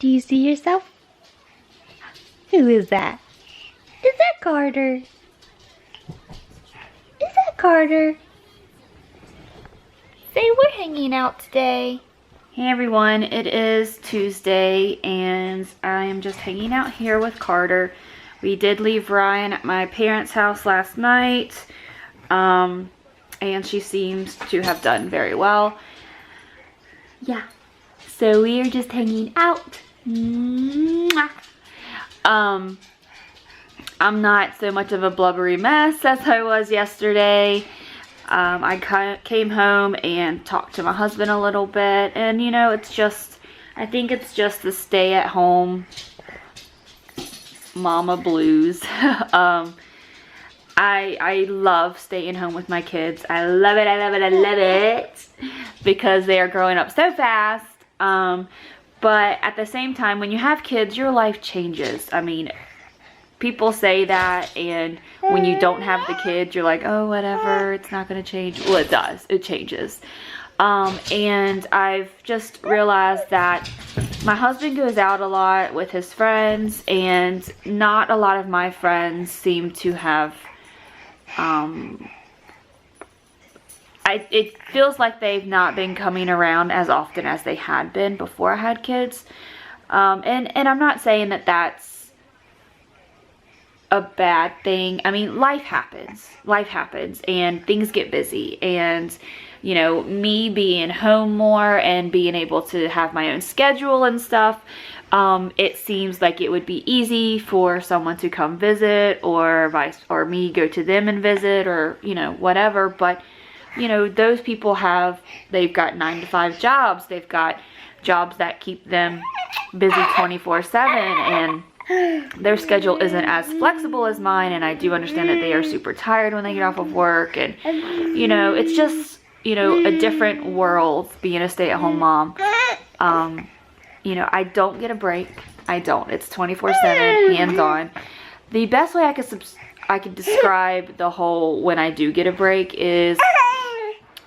Do you see yourself? Who is that? Is that Carter? Is that Carter? Say we're hanging out today. Hey everyone, it is Tuesday and I am just hanging out here with Carter. We did leave Ryan at my parents' house last night, and she seems to have done very well. Yeah, so we are just hanging out. Mwah. I'm not so much of a blubbery mess as I was yesterday. I came home and talked to my husband a little bit, and you know, it's just, I think it's just the stay at home mama blues. I love staying home with my kids. I love it, I love it, I love it, because they are growing up so fast. But at the same time, when you have kids, your life changes. I mean, people say that, and when you don't have the kids, you're like, oh, whatever, it's not going to change. Well, it does. It changes. And I've just realized that my husband goes out a lot with his friends, and not a lot of my friends seem to have, it feels like they've not been coming around as often as they had been before I had kids. And I'm not saying that that's a bad thing. I mean, life happens, and things get busy, and you know, me being home more and being able to have my own schedule and stuff, it seems like it would be easy for someone to come visit, or me go to them and visit, or you know, whatever. But you know, those people they've got 9-to-5 jobs, they've got jobs that keep them busy 24/7, and their schedule isn't as flexible as mine. And I do understand that they are super tired when they get off of work, and you know, it's just, you know, a different world being a stay-at-home mom. You know, I don't get a break. I don't. It's 24/7, hands-on. The best way I could describe the whole when I do get a break is,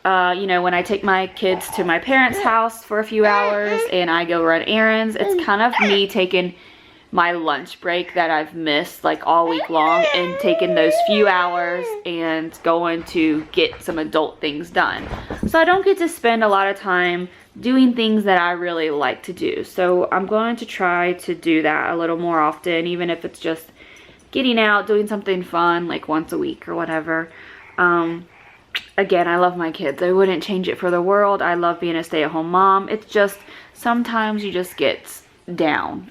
you know, when I take my kids to my parents' house for a few hours and I go run errands, it's kind of me taking my lunch break that I've missed like all week long, and taking those few hours and going to get some adult things done. So I don't get to spend a lot of time doing things that I really like to do. So I'm going to try to do that a little more often, even if it's just getting out, doing something fun like once a week or whatever. Again, I love my kids. I wouldn't change it for the world. I love being a stay-at-home mom. It's just sometimes you just get down.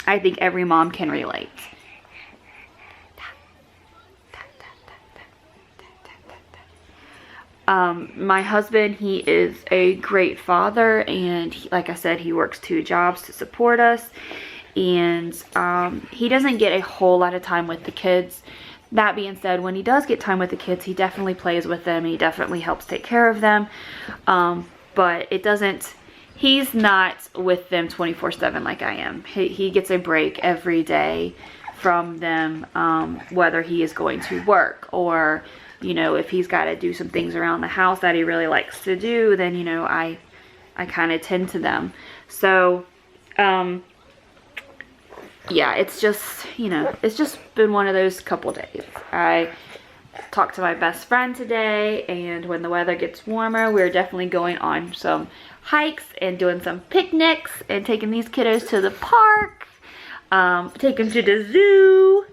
I think every mom can relate. My husband, he is a great father, and like I said, he works 2 jobs to support us, and he doesn't get a whole lot of time with the kids. That being said, when he does get time with the kids, he definitely plays with them, and he definitely helps take care of them, but it doesn't, he's not with them 24/7 like I am. He gets a break every day from them, whether he is going to work, or you know, if he's got to do some things around the house that he really likes to do, then you know, I kind of tend to them. So yeah, it's just, you know, it's just been one of those couple days. I talked to my best friend today, and when the weather gets warmer, we're definitely going on some hikes and doing some picnics, and taking these kiddos to the park, taking them to the zoo,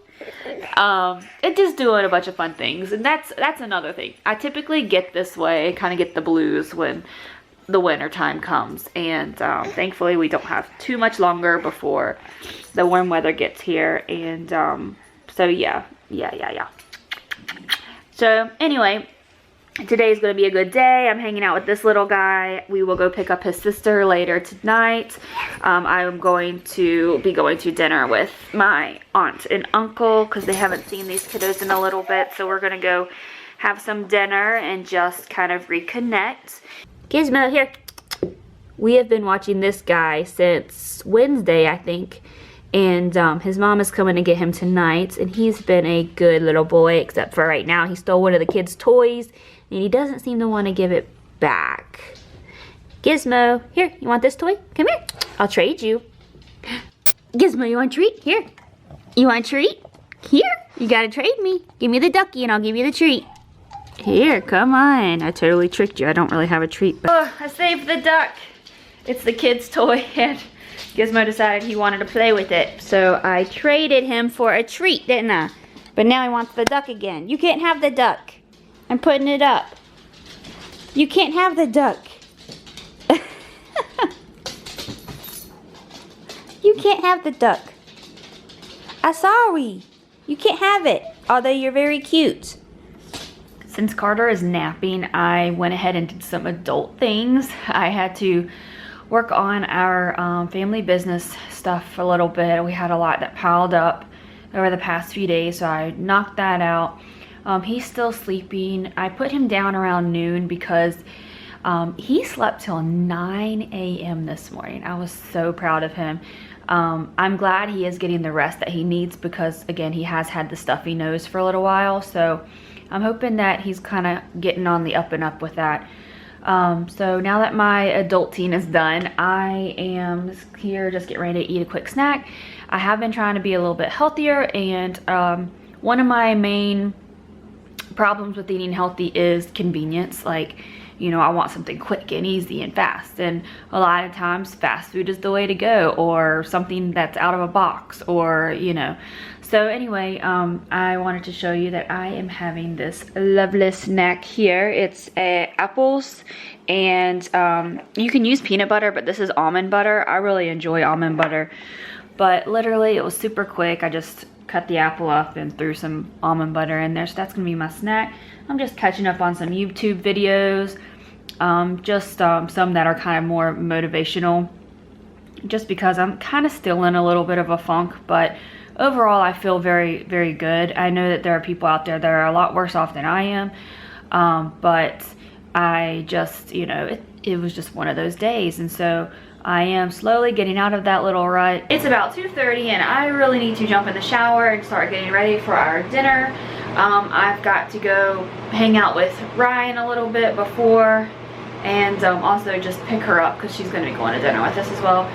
and just doing a bunch of fun things. And that's another thing. I typically get this way, kind of get the blues when the winter time comes, and thankfully we don't have too much longer before the warm weather gets here. And so yeah. So anyway, today is going to be a good day. I'm hanging out with this little guy. We will go pick up his sister later tonight. I'm going to be going to dinner with my aunt and uncle, because they haven't seen these kiddos in a little bit. So we're going to go have some dinner and just kind of reconnect. Gizmo, here. We have been watching this guy since Wednesday, I think. And his mom is coming to get him tonight. And he's been a good little boy, except for right now. He stole one of the kids' toys, and he doesn't seem to want to give it back. Gizmo, here, you want this toy? Come here. I'll trade you. Gizmo, you want a treat? Here. You want a treat? Here. You gotta trade me. Give me the ducky and I'll give you the treat. Here, come on. I totally tricked you. I don't really have a treat. But oh, I saved the duck. It's the kid's toy and Gizmo decided he wanted to play with it. so I traded him for a treat, didn't I? But now he wants the duck again. You can't have the duck. I'm putting it up. You can't have the duck. You can't have the duck. I'm sorry. You can't have it, although you're very cute. Since Carter is napping, I went ahead and did some adult things. I had to work on our family business stuff for a little bit. We had a lot that piled up over the past few days, so I knocked that out. He's still sleeping. I put him down around noon because he slept till 9 a.m. this morning. I was so proud of him. I'm glad he is getting the rest that he needs because, again, he has had the stuffy nose for a little while. So I'm hoping that he's kind of getting on the up and up with that. So now that my adulting is done, I am here just getting ready to eat a quick snack. I have been trying to be a little bit healthier, and one of my main problems with eating healthy is convenience. Like, you know, I want something quick and easy and fast, and a lot of times fast food is the way to go, or something that's out of a box, or, you know. So anyway, I wanted to show you that I am having this lovely snack here. It's apples, and you can use peanut butter, but this is almond butter. I really enjoy almond butter, but literally it was super quick. I just cut the apple up and threw some almond butter in there. So that's gonna be my snack. I'm just catching up on some YouTube videos, some that are kind of more motivational, just because I'm kind of still in a little bit of a funk, but overall I feel very, very good. I know that there are people out there that are a lot worse off than I am, but I just, you know, it was just one of those days, and so I am slowly getting out of that little rut. It's about 2:30 and I really need to jump in the shower and start getting ready for our dinner. I've got to go hang out with Ryan a little bit before, and also just pick her up because she's going to be going to dinner with us as well.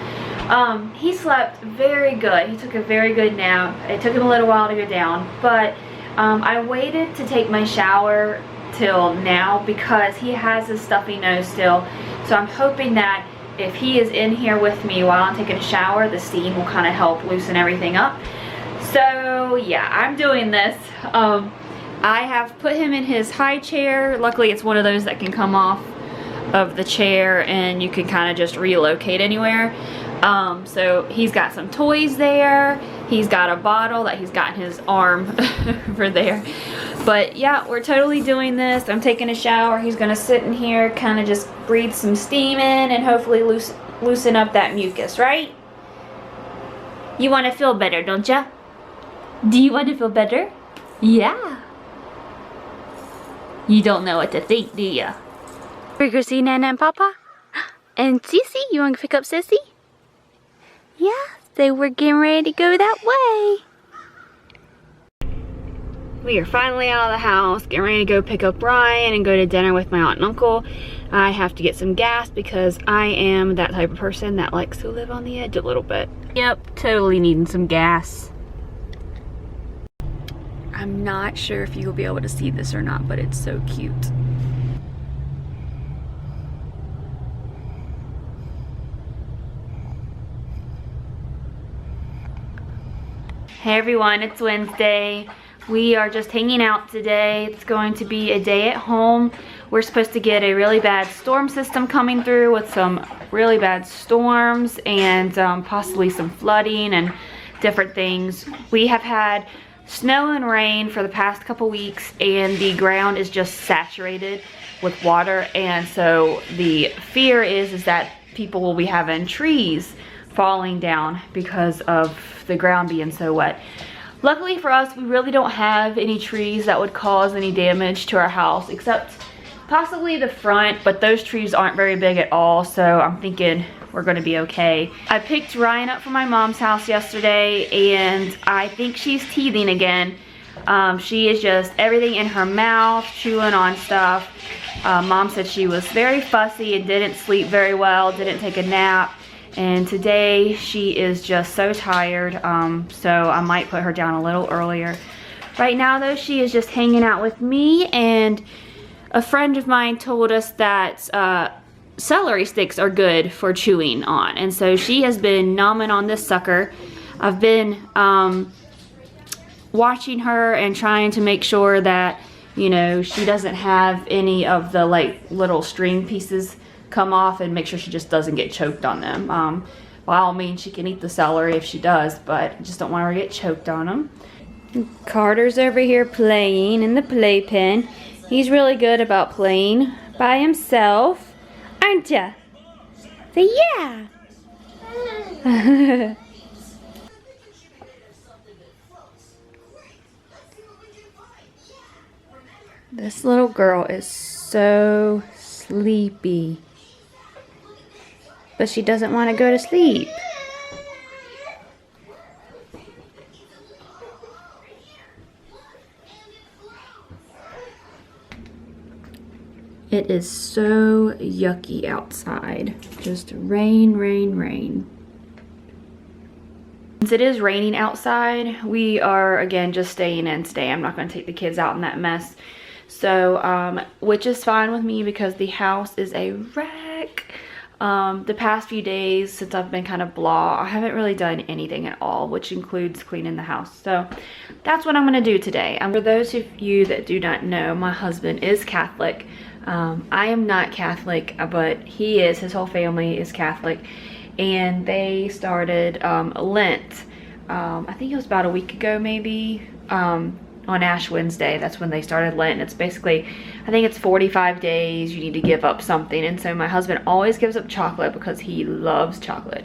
He slept very good. He took a very good nap. It took him a little while to go down, but I waited to take my shower till now because he has his stuffy nose still. So I'm hoping that if he is in here with me while I'm taking a shower, the steam will kind of help loosen everything up. So yeah, I'm doing this. I have put him in his high chair. Luckily it's one of those that can come off of the chair and you can kind of just relocate anywhere. So he's got some toys there. He's got a bottle that he's got in his arm over there. But yeah, we're totally doing this. I'm taking a shower. He's gonna sit in here, kind of just breathe some steam in and hopefully loosen up that mucus, right? You want to feel better, don't ya? Do you want to feel better? Yeah. You don't know what to think, do ya? We're gonna see Nana and Papa? And Sissy? You want to pick up Sissy? Yeah, so we're getting ready to go that way. We are finally out of the house, getting ready to go pick up Ryan and go to dinner with my aunt and uncle. I have to get some gas because I am that type of person that likes to live on the edge a little bit. Yep, totally needing some gas. I'm not sure if you'll be able to see this or not, but it's so cute. Hey everyone, it's Wednesday. We are just hanging out today. It's going to be a day at home. We're supposed to get a really bad storm system coming through with some really bad storms and possibly some flooding and different things. We have had snow and rain for the past couple weeks and the ground is just saturated with water, and so the fear is that people will be having trees falling down because of the ground being so wet. Luckily for us, we really don't have any trees that would cause any damage to our house, except possibly the front, but those trees aren't very big at all, so I'm thinking we're gonna be okay. I picked Ryan up from my mom's house yesterday, and I think she's teething again. She is just everything in her mouth, chewing on stuff. Mom said she was very fussy and didn't sleep very well, didn't take a nap, And today she is just so tired, so I might put her down a little earlier. Right now though, she is just hanging out with me, and a friend of mine told us that celery sticks are good for chewing on, and so she has been gnawing on this sucker. I've been watching her and trying to make sure that, you know, she doesn't have any of the like little string pieces come off, and make sure she just doesn't get choked on them. By all means, she can eat the celery if she does, but I just don't want her to get choked on them. Carter's over here playing in the playpen. He's really good about playing by himself, aren't ya? Say yeah. This little girl is so sleepy, but she doesn't want to go to sleep. It is so yucky outside. Just rain, rain, rain. Since it is raining outside, we are again just staying in today. I'm not going to take the kids out in that mess. So, which is fine with me because the house is a wreck. The past few days since I've been kind of blah, I haven't really done anything at all, which includes cleaning the house. So that's what I'm going to do today. And for those of you that do not know, my husband is Catholic. I am not Catholic, but he is. His whole family is Catholic. And they started Lent, I think it was about a week ago maybe, on Ash Wednesday. That's when they started Lent. It's basically, I think it's 45 days you need to give up something. And so my husband always gives up chocolate because he loves chocolate.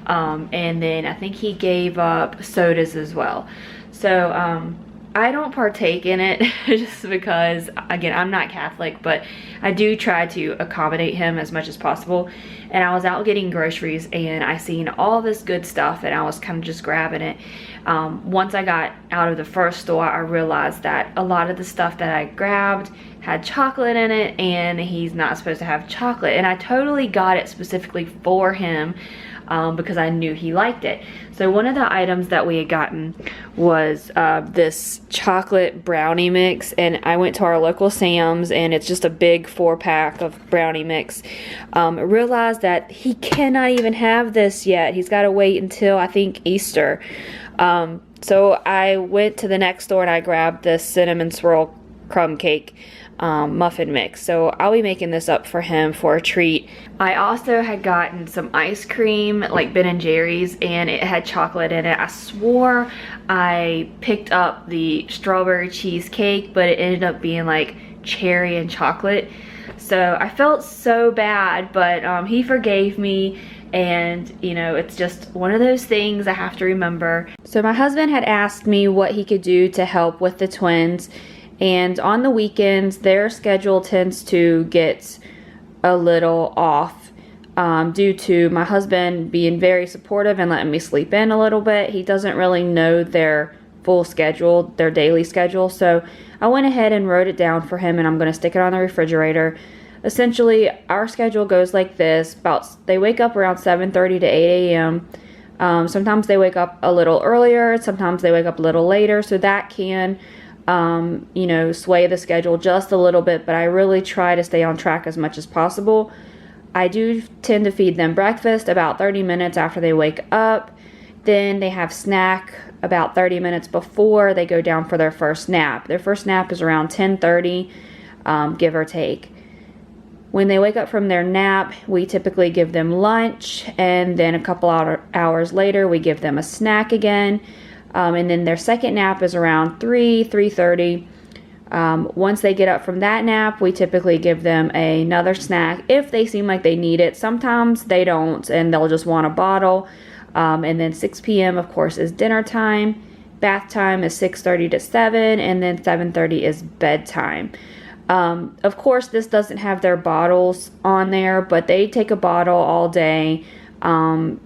And then I think he gave up sodas as well. So I don't partake in it just because, again, I'm not Catholic, but I do try to accommodate him as much as possible. And I was out getting groceries and I seen all this good stuff and I was kind of just grabbing it. Once I got out of the first store, I realized that a lot of the stuff that I grabbed had chocolate in it, and he's not supposed to have chocolate. And I totally got it specifically for him because I knew he liked it. So one of the items that we had gotten was this chocolate brownie mix, and I went to our local Sam's, and it's just a big 4-pack of brownie mix. I realized that he cannot even have this yet. He's got to wait until, I think, Easter. So I went to the next store and I grabbed this cinnamon swirl crumb cake muffin mix. So I'll be making this up for him for a treat. I also had gotten some ice cream, like Ben & Jerry's, and it had chocolate in it. I swore I picked up the strawberry cheesecake, but it ended up being like cherry and chocolate. So I felt so bad, but he forgave me. And, you know, it's just one of those things I have to remember. So my husband had asked me what he could do to help with the twins. And on the weekends, their schedule tends to get a little off due to my husband being very supportive and letting me sleep in a little bit. He doesn't really know their full schedule, their daily schedule. So I went ahead and wrote it down for him, and I'm going to stick it on the refrigerator. Essentially, our schedule goes like this. They wake up around 7:30 to 8 a.m. Sometimes they wake up a little earlier. Sometimes they wake up a little later. So that can, you know, sway the schedule just a little bit. But I really try to stay on track as much as possible. I do tend to feed them breakfast about 30 minutes after they wake up. Then they have snack about 30 minutes before they go down for their first nap. Their first nap is around 10:30, give or take. When they wake up from their nap, we typically give them lunch, and then a couple hours later, we give them a snack again. And then their second nap is around 3:30. Once they get up from that nap, we typically give them another snack if they seem like they need it. Sometimes they don't, and they'll just want a bottle. And then 6 p.m., of course, is dinner time. Bath time is 6:30 to 7, and then 7:30 is bedtime. Of course, this doesn't have their bottles on there, but they take a bottle all day.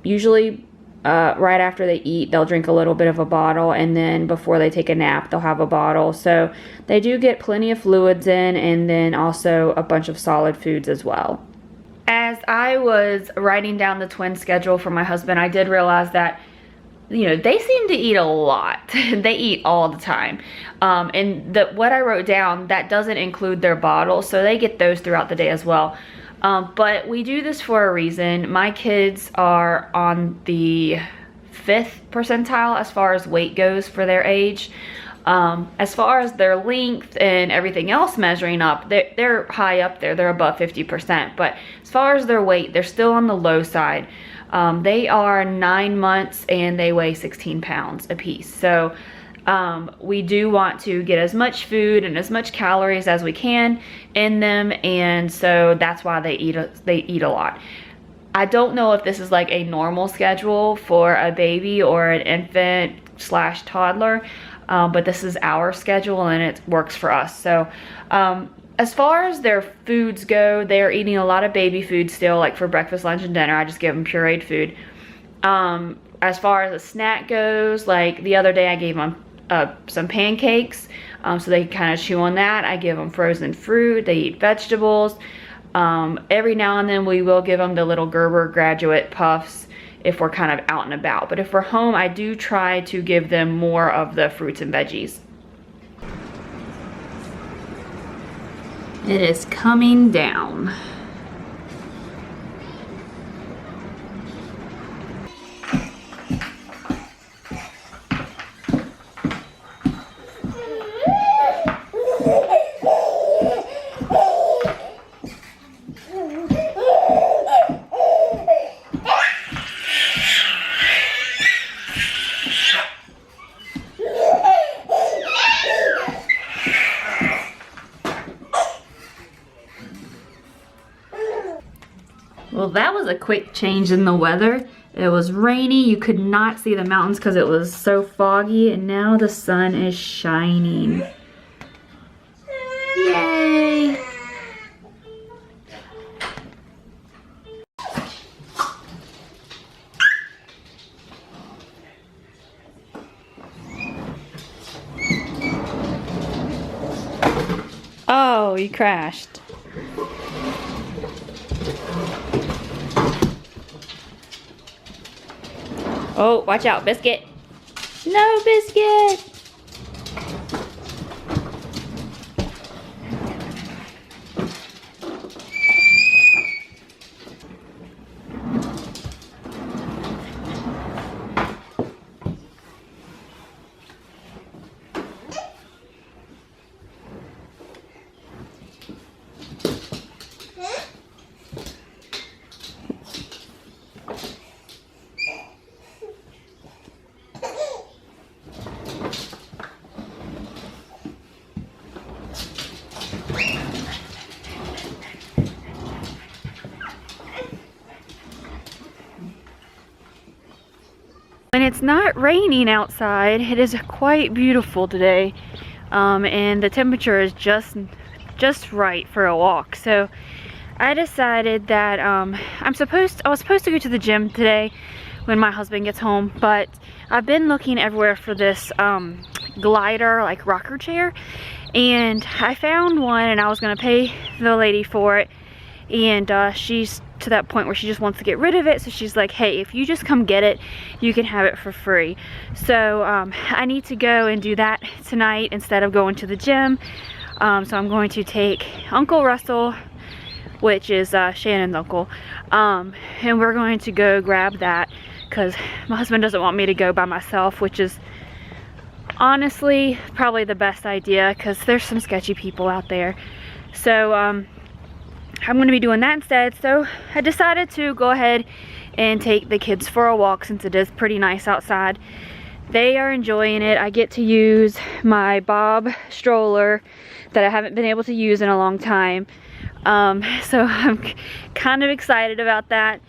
Usually right after they eat, they'll drink a little bit of a bottle, and then before they take a nap, they'll have a bottle. So they do get plenty of fluids in, and then also a bunch of solid foods as well. As I was writing down the twin schedule for my husband, I did realize that, you know, they seem to eat a lot. They eat all the time. And what I wrote down, that doesn't include their bottles, so they get those throughout the day as well. But we do this for a reason. My kids are on the 5th percentile as far as weight goes for their age. As far as their length and everything else measuring up, they're high up there. They're above 50%. But as far as their weight, they're still on the low side. They are 9 months and they weigh 16 pounds apiece. So we do want to get as much food and as much calories as we can in them, and so that's why they eat a lot. I don't know if this is like a normal schedule for a baby or an infant / toddler, but this is our schedule and it works for us. So as far as their foods go, they're eating a lot of baby food still, like for breakfast, lunch, and dinner. I just give them pureed food. As far as a snack goes, like the other day I gave them some pancakes, so they kind of chew on that. I give them frozen fruit. They eat vegetables. Every now and then we will give them the little Gerber Graduate Puffs if we're kind of out and about. But if we're home, I do try to give them more of the fruits and veggies. It is coming down. Well, that was a quick change in the weather. It was rainy. You could not see the mountains because it was so foggy, and now the sun is shining. Yay! Oh, you crashed. Oh, watch out, Biscuit. No, Biscuit. When it's not raining outside, it is quite beautiful today, and the temperature is just right for a walk. So I decided that I was supposed to go to the gym today when my husband gets home, but I've been looking everywhere for this glider, like rocker chair, and I found one, and I was gonna pay the lady for it, and she's to that point where she just wants to get rid of it. So she's like, hey, if you just come get it, you can have it for free. So I need to go and do that tonight instead of going to the gym. So I'm going to take Uncle Russell, which is Shannon's uncle, and we're going to go grab that because my husband doesn't want me to go by myself, which is honestly probably the best idea because there's some sketchy people out there. So I'm going to be doing that instead. So I decided to go ahead and take the kids for a walk since it is pretty nice outside. They are enjoying it. I get to use my Bob stroller that I haven't been able to use in a long time. So I'm kind of excited about that.